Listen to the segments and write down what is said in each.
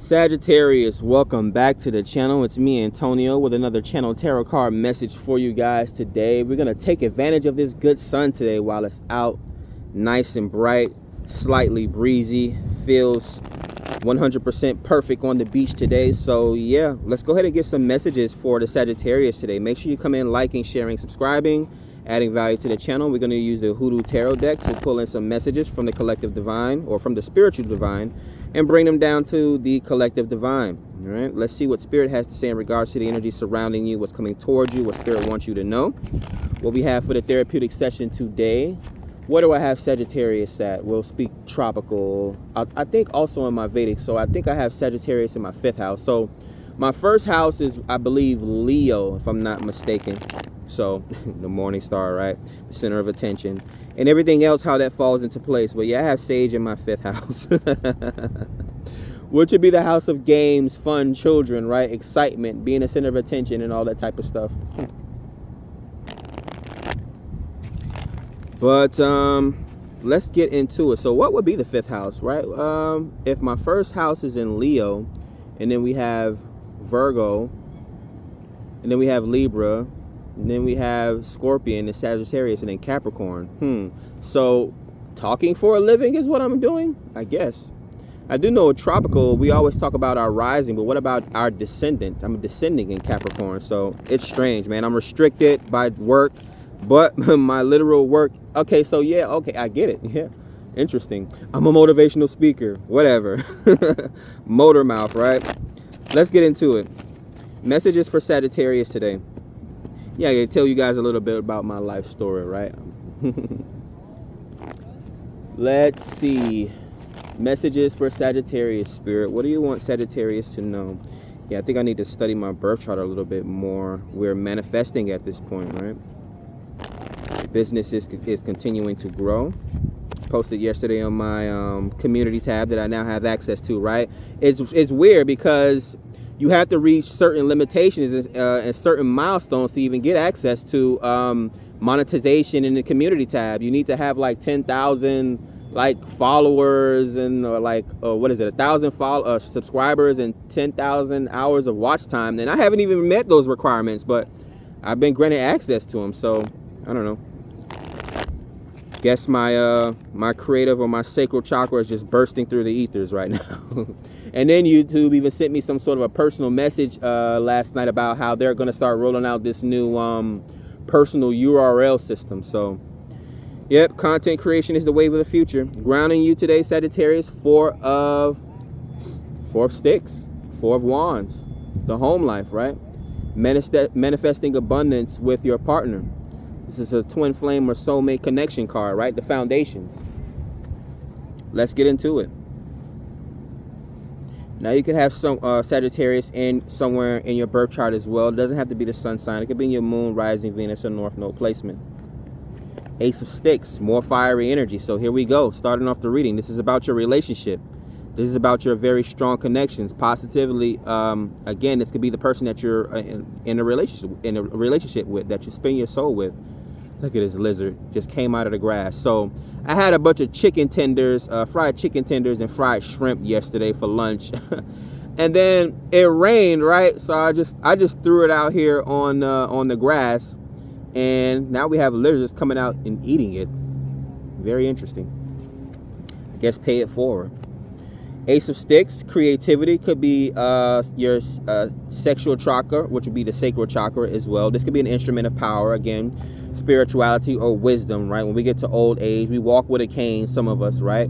Sagittarius, welcome back to the channel. It's me, Antonio, with another channel tarot card message for you guys today. We're going to take advantage of this good sun today while it's out nice and bright, slightly breezy, feels 100% perfect on the beach today. So yeah, let's go ahead and get some messages for the Sagittarius today. Make sure you come in liking, sharing, subscribing, adding value to the channel. We're going to use the Hoodoo Tarot deck to pull in some messages from the collective divine or from the spiritual divine and bring them down to the collective divine. All right, let's see what Spirit has to say in regards to the energy surrounding you, what's coming towards you, what Spirit wants you to know. What we have for the therapeutic session today. Where do I have Sagittarius at? We'll speak tropical. I think also in my Vedic. So I think I have Sagittarius in my 5th house. So my 1st house is, I believe, Leo, if I'm not mistaken. So the morning star, right? The center of attention. And everything else, how that falls into place. But yeah, I have Sage in my 5th house. Which would be the house of games, fun, children, right? Excitement, being a center of attention and all that type of stuff. But let's get into it. So what would be the 5th house, right? If my 1st house is in Leo, and then we have Virgo, and then we have Libra, and then we have Scorpion and Sagittarius, and then Capricorn. So talking for a living is what I'm doing, I guess. I do know tropical, we always talk about our rising, but what about our descendant? I'm descending in Capricorn, so it's strange, man. I'm restricted by work, but my literal work. Okay, so yeah, okay, I get it. Yeah, interesting. I'm a motivational speaker, whatever. Motor mouth, right? Let's get into it. Messages for Sagittarius today. Yeah, I can tell you guys a little bit about my life story, right? Let's see. Messages for Sagittarius, Spirit. What do you want Sagittarius to know? Yeah, I think I need to study my birth chart a little bit more. We're manifesting at this point, right? Business is continuing to grow. Posted yesterday on my community tab that I now have access to, right? It's weird because you have to reach certain limitations and certain milestones to even get access to monetization in the community tab. You need to have like 10,000 like followers and what is it, 1,000 subscribers and 10,000 hours of watch time. And I haven't even met those requirements, but I've been granted access to them. So I don't know. Guess my my creative or my sacral chakra is just bursting through the ethers right now. And then YouTube even sent me some sort of a personal message last night about how they're going to start rolling out this new personal URL system. So yep, content creation is the wave of the future. Grounding you today, Sagittarius, 4 of sticks, 4 of wands, the home life, right? Manifesting abundance with your partner. This is a twin flame or soulmate connection card, right? The foundations. Let's get into it. Now you could have some Sagittarius somewhere in your birth chart as well. It doesn't have to be the sun sign. It could be in your moon, rising, Venus, or North Node placement. Ace of Sticks, more fiery energy. So here we go, starting off the reading. This is about your relationship. This is about your very strong connections. Positively, again, this could be the person that you're in a relationship with, that you spend your soul with. Look at this lizard, just came out of the grass. So I had a bunch of chicken tenders, fried chicken tenders and fried shrimp yesterday for lunch. And then it rained, right? So I just threw it out here on the grass. And now we have lizards coming out and eating it. Very interesting. I guess pay it forward. Ace of Sticks, creativity, could be your sexual chakra, which would be the sacral chakra as well. This could be an instrument of power, again, spirituality or wisdom, right? When we get to old age, we walk with a cane, some of us, right?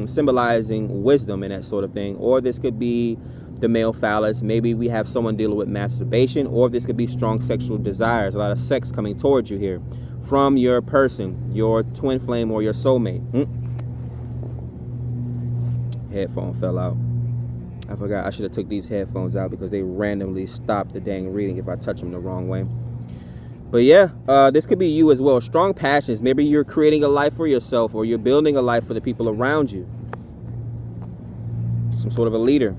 Symbolizing wisdom and that sort of thing. Or this could be the male phallus. Maybe we have someone dealing with masturbation, or this could be strong sexual desires, a lot of sex coming towards you here from your person, your twin flame or your soulmate. Headphone fell out. I forgot I should have took these headphones out because they randomly stopped the dang reading if I touch them the wrong way. But yeah, this could be you as well. Strong passions. Maybe you're creating a life for yourself, or you're building a life for the people around you. Some sort of a leader.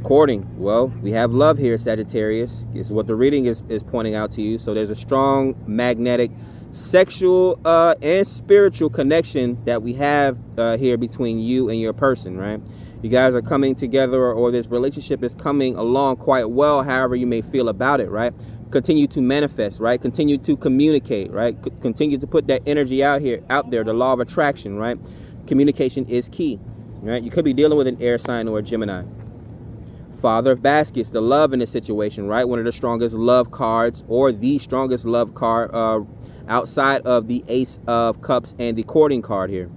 Courting. Well, we have love here, Sagittarius. Is what the reading is pointing out to you. So there's a strong magnetic sexual and spiritual connection that we have here between you and your person, right? You guys are coming together, or this relationship is coming along quite well, however you may feel about it, right? Continue to manifest, right? Continue to communicate, right? Continue to put that energy out there, the law of attraction, right? Communication is key, right? You could be dealing with an air sign or a Gemini. Father of Baskets, the love in this situation, right? One of the strongest love cards, or the strongest love card outside of the Ace of Cups and the courting card here.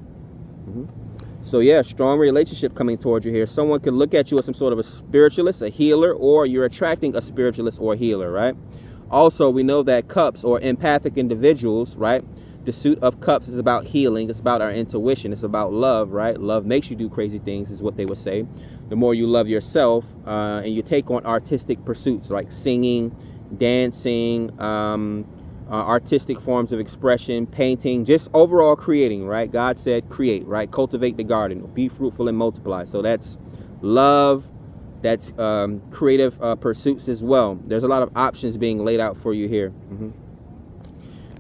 So yeah, strong relationship coming towards you here. Someone could look at you as some sort of a spiritualist, a healer, or you're attracting a spiritualist or healer, right? Also, we know that cups, or empathic individuals, right? The suit of cups is about healing. It's about our intuition. It's about love, right? Love makes you do crazy things, is what they would say. The more you love yourself and you take on artistic pursuits like singing, dancing, artistic forms of expression, painting, just overall creating, right? God said create, right? Cultivate the garden, be fruitful and multiply. So that's love. That's creative pursuits as well. There's a lot of options being laid out for you here.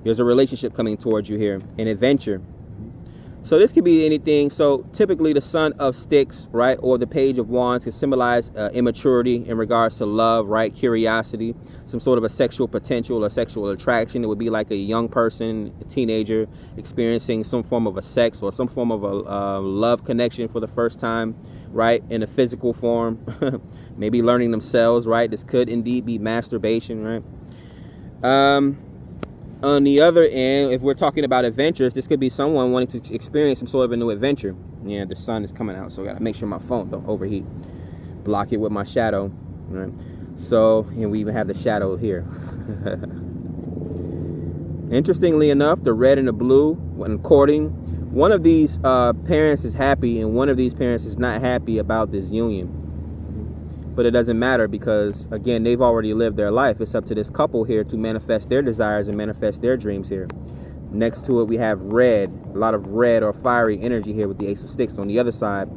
There's a relationship coming towards you here, an adventure. So this could be anything. So typically the Son of Sticks, right, or the Page of Wands can symbolize immaturity in regards to love, right, curiosity, some sort of a sexual potential or sexual attraction. It would be like a young person, a teenager, experiencing some form of a sex or some form of a love connection for the first time, right, in a physical form. Maybe learning themselves, right? This could indeed be masturbation, right? On the other end, if we're talking about adventures, this could be someone wanting to experience some sort of a new adventure. Yeah, the sun is coming out, so I gotta make sure my phone don't overheat. Block it with my shadow, right? So, and we even have the shadow here. Interestingly enough, the red and the blue when courting, one of these parents is happy and one of these parents is not happy about this union. But it doesn't matter because, again, they've already lived their life. It's up to this couple here to manifest their desires and manifest their dreams here. Next to it, we have red, a lot of red or fiery energy here with the Ace of Sticks. On the other side,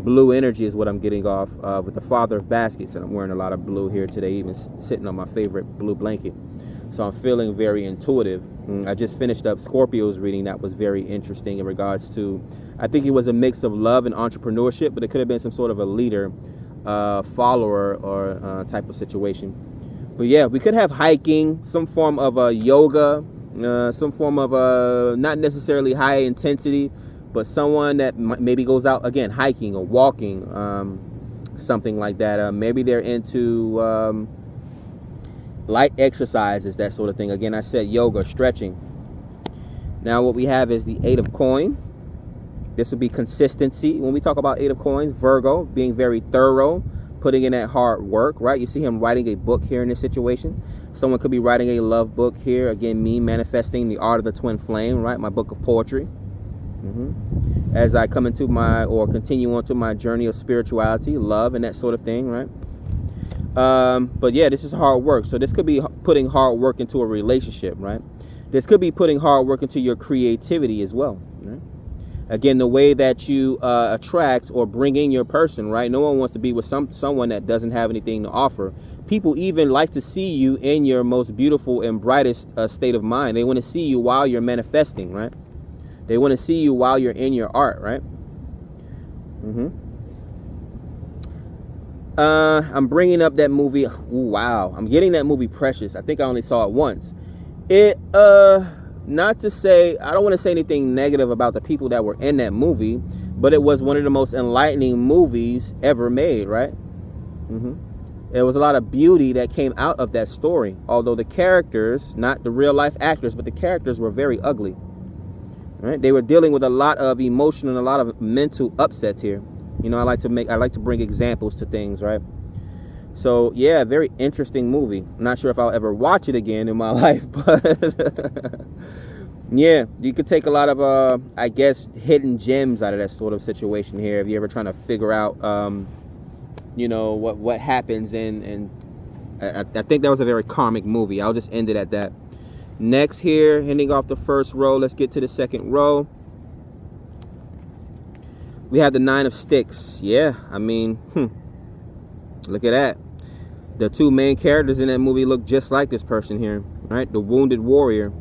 blue energy is what I'm getting off with the Father of Baskets. And I'm wearing a lot of blue here today, even sitting on my favorite blue blanket. So I'm feeling very intuitive. I just finished up Scorpio's reading. That was very interesting in regards to, I think it was a mix of love and entrepreneurship, but it could have been some sort of a leader, follower or type of situation. But yeah, we could have hiking, some form of a yoga, some form of a not necessarily high intensity, but someone that maybe goes out again hiking or walking, something like that. Maybe they're into light exercises, that sort of thing. Again, I said yoga, stretching. Now what we have is the Eight of Coins. This would be consistency. When we talk about Eight of Coins, Virgo, being very thorough, putting in that hard work, right? You see him writing a book here in this situation. Someone could be writing a love book here. Again, me manifesting the art of the twin flame, right? My book of poetry. As I come into or continue on to my journey of spirituality, love, and that sort of thing, right? But yeah, this is hard work. So this could be putting hard work into a relationship, right? This could be putting hard work into your creativity as well, right? Again, the way that you attract or bring in your person, right? No one wants to be with someone that doesn't have anything to offer. People even like to see you in your most beautiful and brightest state of mind. They want to see you while you're manifesting, right? They want to see you while you're in your art, right? I'm bringing up that movie. Ooh, wow. I'm getting that movie Precious. I think I only saw it once. Not to say, I don't want to say anything negative about the people that were in that movie, but it was one of the most enlightening movies ever made, right? There was a lot of beauty that came out of that story. Although the characters, not the real life actors, but the characters were very ugly, right? They were dealing with a lot of emotional and a lot of mental upsets here. You know, I like to bring examples to things, right? So yeah, very interesting movie. I'm not sure if I'll ever watch it again in my life, but yeah, you could take a lot of I guess hidden gems out of that sort of situation here if you're ever trying to figure out you know, what happens and I think that was a very karmic movie. I'll just end it at that. Next here, ending off the first row, let's get to the second row. We have the Nine of Sticks. Yeah, I mean, look at that. The two main characters in that movie look just like this person here, right? The wounded warrior.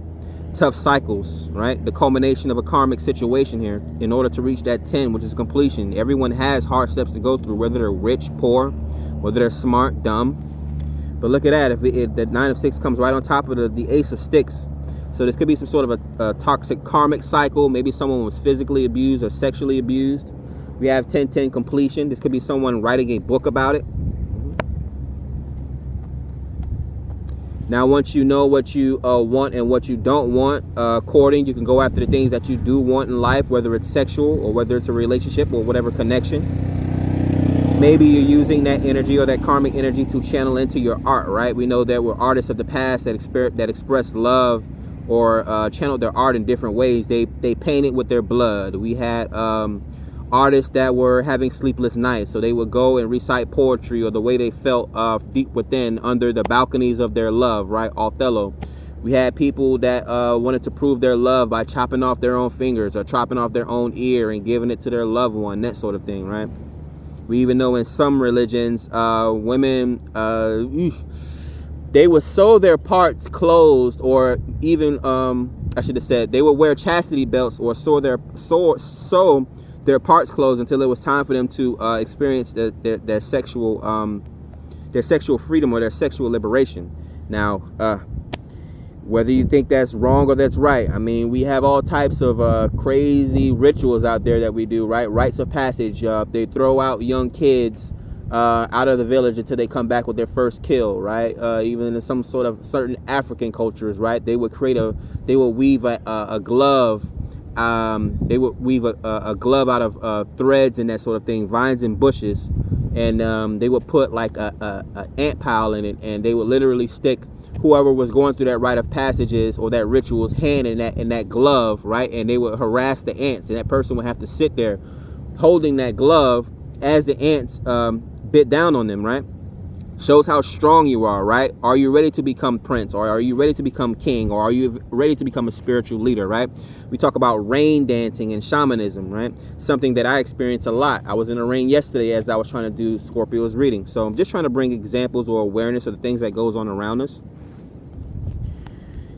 tough cycles, right? The culmination of a karmic situation here in order to reach that 10, which is completion. Everyone has hard steps to go through, whether they're rich, poor, whether they're smart, dumb. But look at that, if the 9 of 6 comes right on top of the Ace of Sticks. So this could be some sort of a toxic karmic cycle. Maybe someone was physically abused or sexually abused. We have 10-10 completion. This could be someone writing a book about it. Now, once you know what you want and what you don't want, courting, you can go after the things that you do want in life, whether it's sexual or whether it's a relationship or whatever connection. Maybe you're using that energy or that karmic energy to channel into your art, right? We know there were artists of the past that expressed love or channeled their art in different ways. They painted with their blood. We had artists that were having sleepless nights, so they would go and recite poetry or the way they felt deep within under the balconies of their love, right? Othello. We had people that wanted to prove their love by chopping off their own fingers or chopping off their own ear and giving it to their loved one, that sort of thing, right? We even know in some religions, women, they would sew their parts closed, or even, I should have said, they would wear chastity belts or sew their parts closed until it was time for them to experience their sexual freedom or their sexual liberation. Now, whether you think that's wrong or that's right, I mean, we have all types of crazy rituals out there that we do, right? Rites of passage. They throw out young kids out of the village until they come back with their first kill, right? Even in some sort of certain African cultures, right? They would weave a glove. They would weave a glove out of threads and that sort of thing, vines and bushes, and they would put like a ant pile in it, and they would literally stick whoever was going through that rite of passages or that ritual's hand in that glove, right? And they would harass the ants, and that person would have to sit there holding that glove as the ants bit down on them, right? Shows how strong you are, right? Are you ready to become prince, or are you ready to become king, or are you ready to become a spiritual leader, right? We talk about rain dancing and shamanism, right? Something that I experienced a lot. I was in the rain yesterday as I was trying to do Scorpio's reading. So I'm just trying to bring examples or awareness of the things that goes on around us.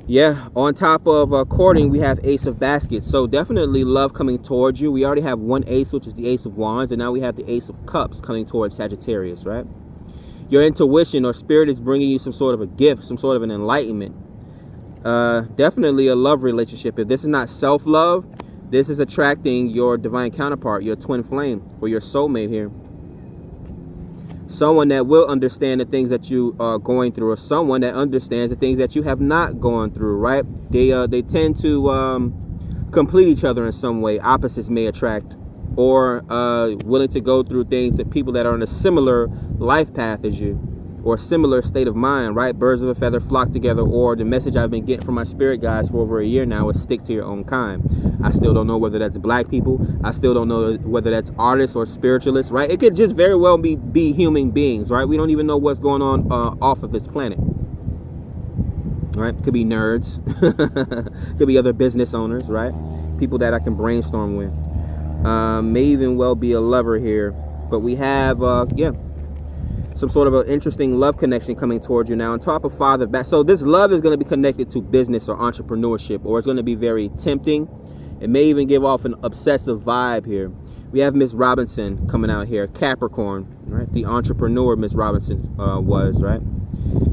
Yeah, on top of courting, we have Ace of Baskets. So definitely love coming towards you. We already have one ace, which is the Ace of Wands, and now we have the Ace of Cups coming towards Sagittarius, right? Your intuition or spirit is bringing you some sort of a gift, some sort of an enlightenment. Definitely a love relationship. If this is not self-love, this is attracting your divine counterpart, your twin flame, or your soulmate here. Someone that will understand the things that you are going through, or someone that understands the things that you have not gone through, right? They tend to complete each other in some way. Opposites may attract, or willing to go through things that people that are on a similar life path as you, or similar state of mind, right? Birds of a feather flock together. Or the message I've been getting from my spirit guides for over a year now is stick to your own kind. I still don't know whether that's black people. I still don't know whether that's artists or spiritualists, right? It could just very well be human beings, right? We don't even know what's going on off of this planet, right? Could be nerds. Could be other business owners, right? People that I can brainstorm with. May even well be a lover here. But we have, some sort of an interesting love connection coming towards you now. On top of father back, so this love is going to be connected to business or entrepreneurship, or it's going to be very tempting. It may even give off an obsessive vibe here. We have Miss Robinson coming out here, Capricorn, right? The entrepreneur Miss Robinson was, right?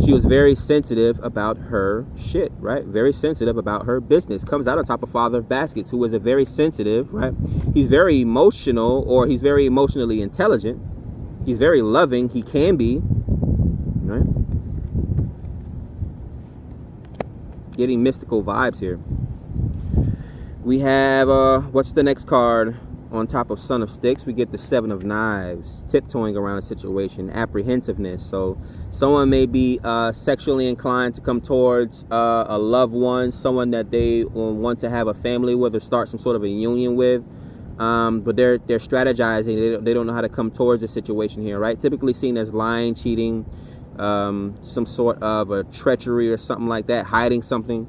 She was very sensitive about her shit, right? Very sensitive about her business. Comes out on top of Father of Baskets, who is a very sensitive, right? He's very emotional, or he's very emotionally intelligent. He's very loving. He can be, right? Getting mystical vibes here. We have, what's the next card? On top of Son of Sticks, we get the Seven of Knives. Tiptoeing around a situation. Apprehensiveness. So someone may be sexually inclined to come towards a loved one. Someone that they want to have a family with or start some sort of a union with. But they're strategizing. They don't know how to come towards the situation here, right? Typically seen as lying, cheating, some sort of a treachery or something like that, hiding something.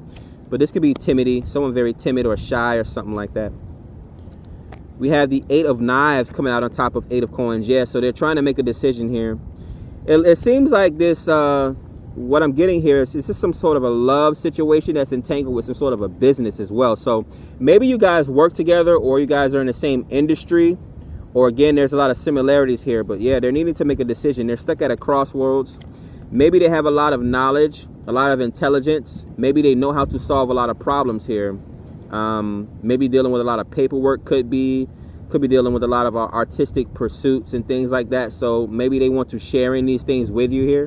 But this could be timidity, someone very timid or shy or something like that. We have the Eight of Knives coming out on top of Eight of Coins. Yeah, so they're trying to make a decision here. It seems like this what I'm getting here is this is some sort of a love situation that's entangled with some sort of a business as well. So maybe you guys work together, or you guys are in the same industry, or again, there's a lot of similarities here. But yeah, they're needing to make a decision. They're stuck at a crossroads. Maybe they have a lot of knowledge, a lot of intelligence. Maybe they know how to solve a lot of problems here. Maybe dealing with a lot of paperwork, could be dealing with a lot of artistic pursuits and things like that. So maybe they want to share in these things with you here.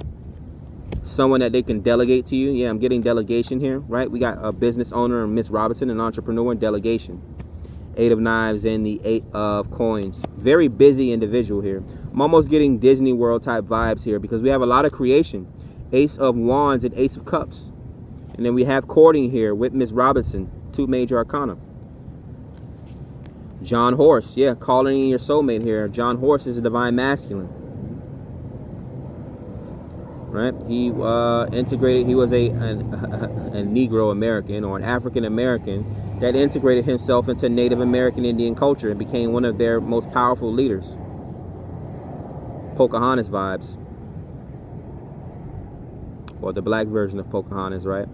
Someone that they can delegate to you. Yeah, I'm getting delegation here, right? We got a business owner, Miss Robinson, an entrepreneur, and delegation. 8 of Knives and the 8 of Coins. Very busy individual here. I'm almost getting Disney World type vibes here, because we have a lot of creation. Ace of Wands and Ace of Cups. And then we have courting here with Miss Robinson. 2 major arcana. John Horse. Yeah, calling in your soulmate here. John Horse is a divine masculine. Right? He integrated, he was a Negro American, or an African American, that integrated himself into Native American Indian culture and became one of their most powerful leaders. Pocahontas vibes. Or the black version of Pocahontas, right?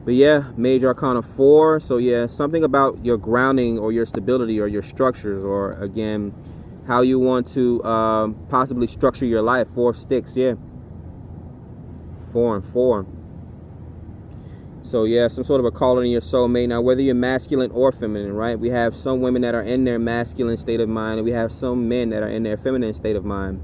But yeah, major arcana 4. So yeah, something about your grounding or your stability or your structures, or again, how you want to possibly structure your life. 4 of Sticks, yeah. 4 and 4. So yeah, some sort of a calling in your soulmate. Now, whether you're masculine or feminine, right? We have some women that are in their masculine state of mind, and we have some men that are in their feminine state of mind,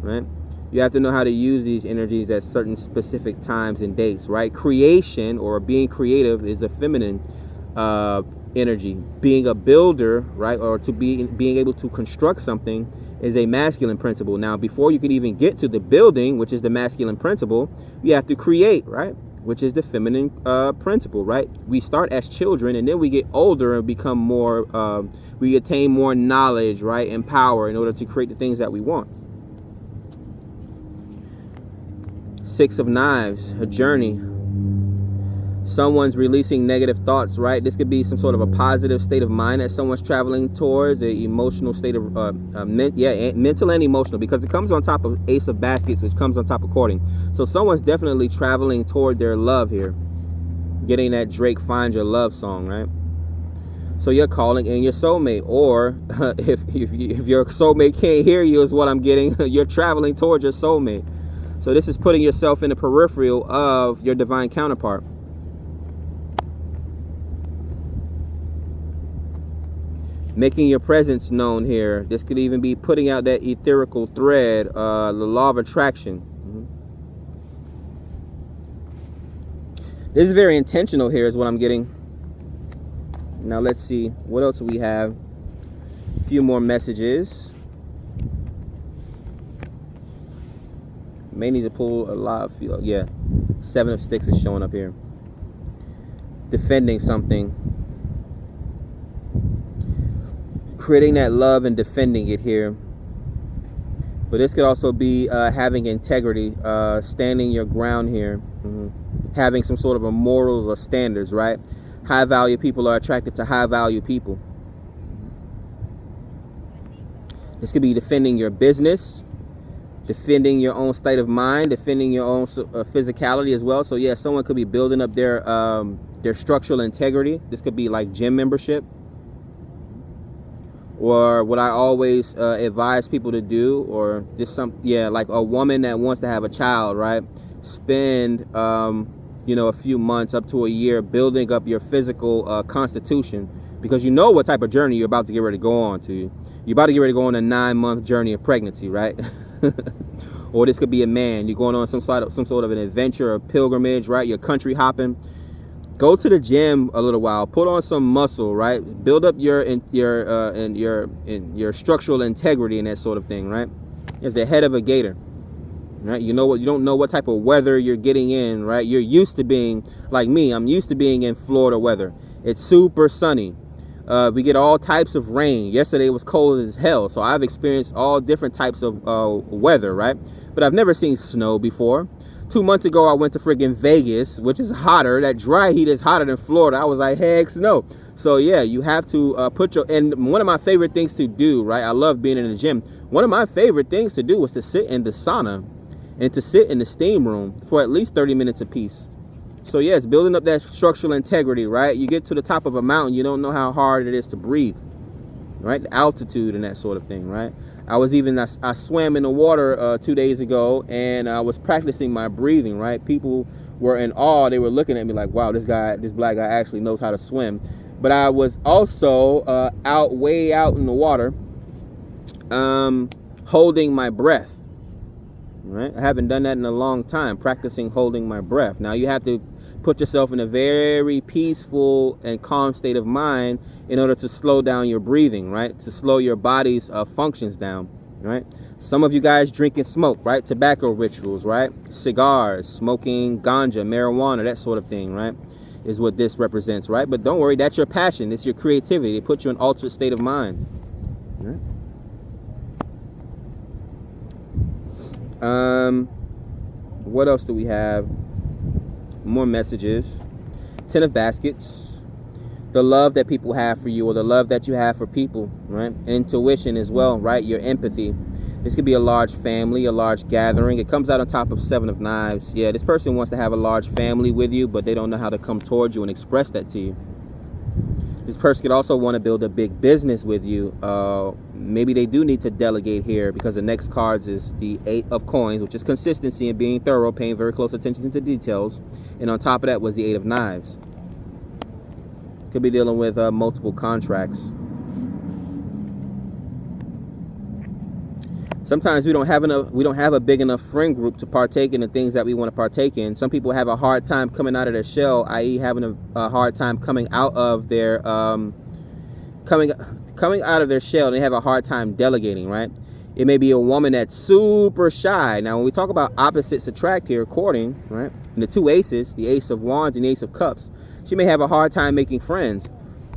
right? You have to know how to use these energies at certain specific times and dates, right? Creation, or being creative, is a feminine energy. Being a builder, right, or being able to construct something, is a masculine principle. Now, before you can even get to the building, which is the masculine principle, you have to create, right, which is the feminine principle, right? We start as children, and then we get older and become more, we attain more knowledge, right, and power in order to create the things that we want. 6 of Knives, a journey. Someone's releasing negative thoughts, right? This could be some sort of a positive state of mind that someone's traveling towards, an emotional state of, mental and emotional, because it comes on top of Ace of Baskets, which comes on top of courting. So someone's definitely traveling toward their love here. Getting that Drake Find Your Love song, right? So you're calling in your soulmate, or if your soulmate can't hear you, is what I'm getting, you're traveling towards your soulmate. So this is putting yourself in the peripheral of your divine counterpart. Making your presence known here. This could even be putting out that etherical thread, the law of attraction. This is very intentional here, is what I'm getting. Now let's see, what else do we have? A few more messages. May need to pull a lot of, yeah, 7 of Sticks is showing up here. Defending something. Creating that love and defending it here. But this could also be having integrity, standing your ground here. Having some sort of a morals or standards, right? High value people are attracted to high value people. This could be defending your business, defending your own state of mind, defending your own physicality as well. So yeah, someone could be building up their structural integrity. This could be like gym membership, or what I always advise people to do, or just like a woman that wants to have a child, right? Spend a few months up to a year building up your physical constitution, because you know what type of journey you're about to get ready to go on to. You're about to get ready to go on a 9-month journey of pregnancy, right? Or this could be a man. You're going on some sort of an adventure or pilgrimage, right? You're country hopping. Go to the gym a little while. Put on some muscle, right? Build up your structural integrity and that sort of thing, right? As the head of a gator, right? You don't know what type of weather you're getting in, right? You're used to being like me. I'm used to being in Florida weather. It's super sunny. We get all types of rain. Yesterday was cold as hell, so I've experienced all different types of weather, right? But I've never seen snow before. 2 months ago, I went to friggin' Vegas, which is hotter. That dry heat is hotter than Florida. I was like, heck no. So yeah, you have to and one of my favorite things to do, right? I love being in the gym. One of my favorite things to do was to sit in the sauna and to sit in the steam room for at least 30 minutes apiece. So yes, building up that structural integrity, right? You get to the top of a mountain, you don't know how hard it is to breathe, right? The altitude and that sort of thing, right? I swam in the water 2 days ago, and I was practicing my breathing, right? People were in awe. They were looking at me like, wow, this black guy actually knows how to swim. But I was also way out in the water, holding my breath, right? I haven't done that in a long time, practicing holding my breath. Now you have to put yourself in a very peaceful and calm state of mind in order to slow down your breathing, right? To slow your body's functions down, right? Some of you guys drink and smoke, right? Tobacco rituals, right? Cigars, smoking ganja, marijuana, that sort of thing, right? Is what this represents, right? But don't worry, that's your passion. It's your creativity. It puts you in an altered state of mind, right? What else do we have? More messages. 10 of baskets. The love that people have for you, or the love that you have for people, right? Intuition as well, right? Your empathy. This could be a large family, a large gathering. It comes out on top of 7 of knives. Yeah, this person wants to have a large family with you, but they don't know how to come towards you and express that to you. This person could also want to build a big business with you. Maybe they do need to delegate here, because the next cards is the 8 of coins, which is consistency and being thorough, paying very close attention to details. And on top of that was the 8 of knives. Could be dealing with multiple contracts. Sometimes we don't have a big enough friend group to partake in the things that we want to partake in. Some people have a hard time coming out of their shell, i.e. having a hard time coming out of their coming out of their shell. They have a hard time delegating, right? It may be a woman that's super shy. Now, when we talk about opposites attract here, courting, right? And the 2 aces, the Ace of Wands and the Ace of Cups, she may have a hard time making friends,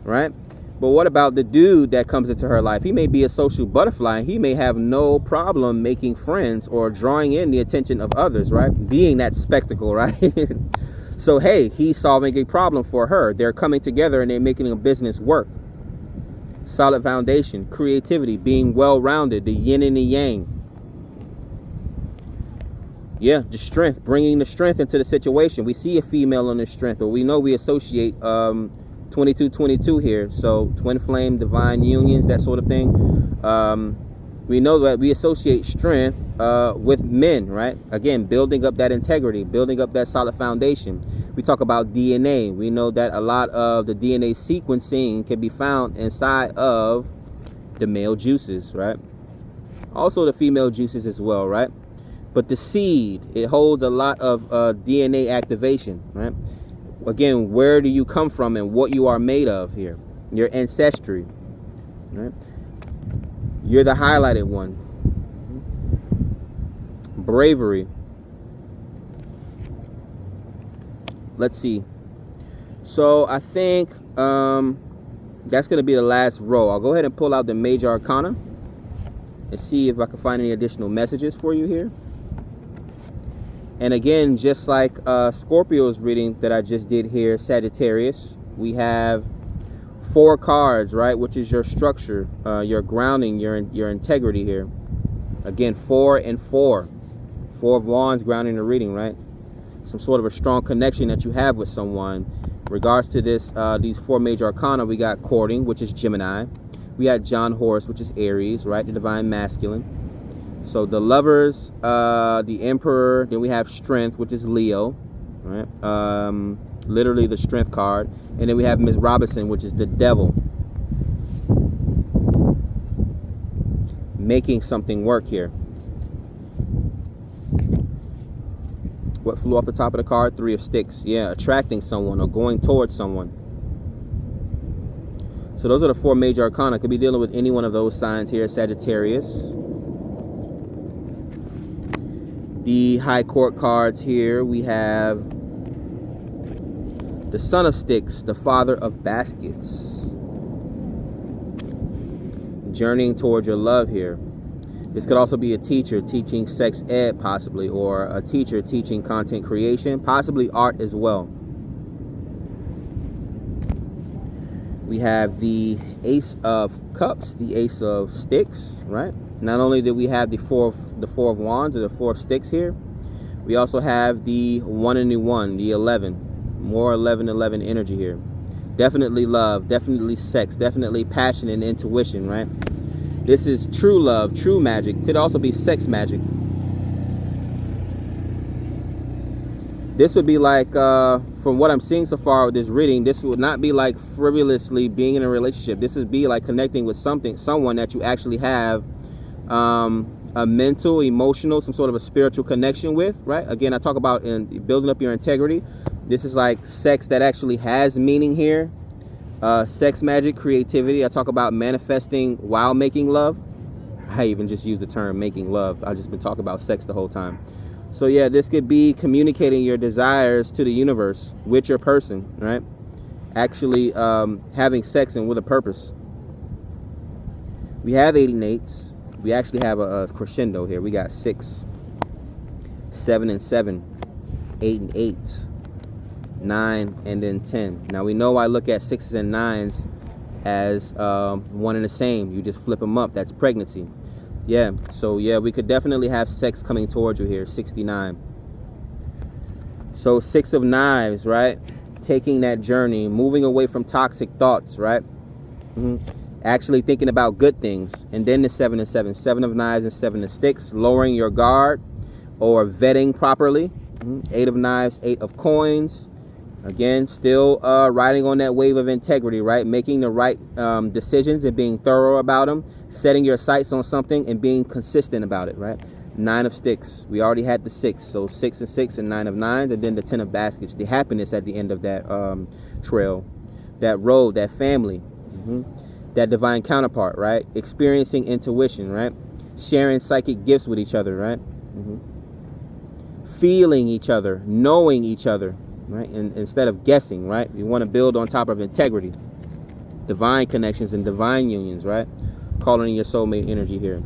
right? But what about the dude that comes into her life? He may be a social butterfly. He may have no problem making friends or drawing in the attention of others, right? Being that spectacle, right? So, hey, he's solving a problem for her. They're coming together and they're making a business work. Solid foundation, creativity, being well-rounded, the yin and the yang. Yeah, the strength, bringing the strength into the situation. We see a female on the strength, or we know we associate 2222 here, so twin flame, divine unions, that sort of thing. We know that we associate strength with men, right? Again, building up that integrity, building up that solid foundation. We talk about DNA. We know that a lot of the DNA sequencing can be found inside of the male juices, right? Also the female juices as well, right? But the seed, it holds a lot of DNA activation, right? Again, where do you come from and what you are made of here? Your ancestry, right? You're the highlighted one. Bravery. Let's see. So I think that's going to be the last row. I'll go ahead and pull out the Major Arcana and see if I can find any additional messages for you here. And again, just like Scorpio's reading that I just did here, Sagittarius, we have 4 cards, right? Which is your structure, your grounding, your integrity here. Again, 4 and 4. 4 of Wands grounding the reading, right? Some sort of a strong connection that you have with someone. In regards to this, these 4 Major Arcana, we got courting, which is Gemini. We had John Horus, which is Aries, right? The divine masculine. So the Lovers, the Emperor, then we have Strength, which is Leo, right? Literally the Strength card. And then we have Ms. Robinson, which is the Devil. Making something work here. What flew off the top of the card? 3 of Sticks. Yeah, attracting someone or going towards someone. So those are the 4 Major Arcana. Could be dealing with any one of those signs here, Sagittarius. The High Court cards here, we have the Son of Sticks, the Father of Baskets. Journeying towards your love here. This could also be a teacher teaching sex ed, possibly, or a teacher teaching content creation, possibly art as well. We have the Ace of Cups, the Ace of Sticks, right? Not only do we have the four of Wands or the 4 of Sticks here, We also have the 1 and the 1, the 11. More 11 energy here. Definitely love, definitely sex, definitely passion and intuition, right? This is true love, true magic. Could also be sex magic. This would be like, from what I'm seeing so far with this reading, this would not be like frivolously being in a relationship. This would be like connecting with someone that you actually have a mental, emotional, some sort of a spiritual connection with, right? Again, I talk about in building up your integrity. This is like sex that actually has meaning here. Sex magic, creativity. I talk about manifesting while making love. I even just use the term making love. I've just been talking about sex the whole time. So yeah, this could be communicating your desires to the universe with your person, right? Actually having sex and with a purpose. We have 8 and 8s. We actually have a crescendo here. We got 6, 7 and 7, 8 and 8, 9 and then 10. Now we know I look at 6s and 9s as one and the same. You just flip them up. That's pregnancy. Yeah, so yeah, we could definitely have sex coming towards you here. 69. So 6 of knives, right? Taking that journey, moving away from toxic thoughts, right? Actually thinking about good things. And then the 7 and 7, 7 of knives and 7 of sticks, lowering your guard or vetting properly. 8 of knives, 8 of coins. Again, still riding on that wave of integrity, right? Making the right decisions and being thorough about them. Setting your sights on something and being consistent about it, right? 9 of sticks. We already had the 6. So 6 and 6 and 9 of 9s. And then the 10 of baskets. The happiness at the end of that trail. That road, that family. That divine counterpart, right? Experiencing intuition, right? Sharing psychic gifts with each other, right? Feeling each other, knowing each other, right? And instead of guessing, right? You want to build on top of integrity, divine connections and divine unions, right? Calling in your soulmate energy here.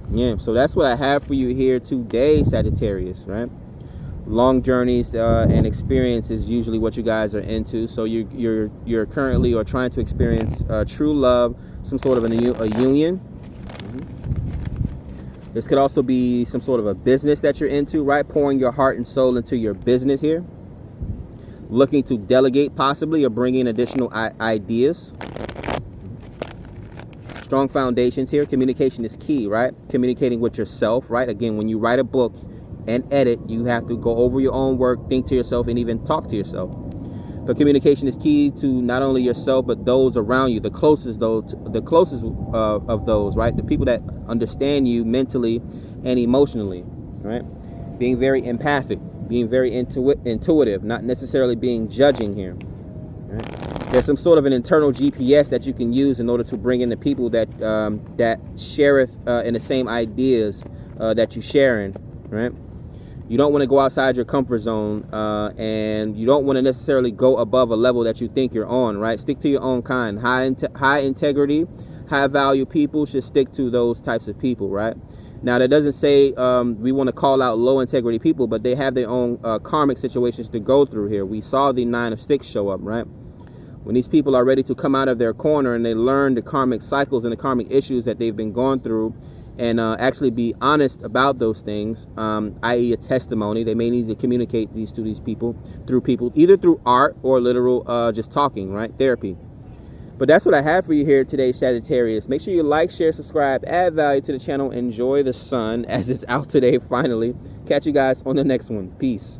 Yeah, so that's what I have for you here today, Sagittarius, right? Long journeys and experience is usually what you guys are into. So you're currently or trying to experience true love, some sort of a union. This could also be some sort of a business that you're into, right? Pouring your heart and soul into your business here. Looking to delegate possibly or bring in additional ideas. Strong foundations here. Communication is key, right? Communicating with yourself, right? Again, when you write a book and edit, you have to go over your own work, think to yourself, and even talk to yourself. But communication is key to not only yourself, but those around you, the closest of those, right? The people that understand you mentally and emotionally, right? Being very empathic, being very intuitive, not necessarily being judging here. Right? There's some sort of an internal GPS that you can use in order to bring in the people that that shareth in the same ideas that you sharing, right? You don't want to go outside your comfort zone, and you don't want to necessarily go above a level that you think you're on, right? Stick to your own kind. High integrity, high value people should stick to those types of people, right? Now, that doesn't say we want to call out low integrity people, but they have their own karmic situations to go through here. We saw the 9 of sticks show up, right? When these people are ready to come out of their corner and they learn the karmic cycles and the karmic issues that they've been going through, and actually be honest about those things, i.e. a testimony. They may need to communicate these to these people, either through art or literal just talking, right? Therapy. But that's what I have for you here today, Sagittarius. Make sure you like, share, subscribe, add value to the channel. Enjoy the sun as it's out today, finally. Catch you guys on the next one. Peace.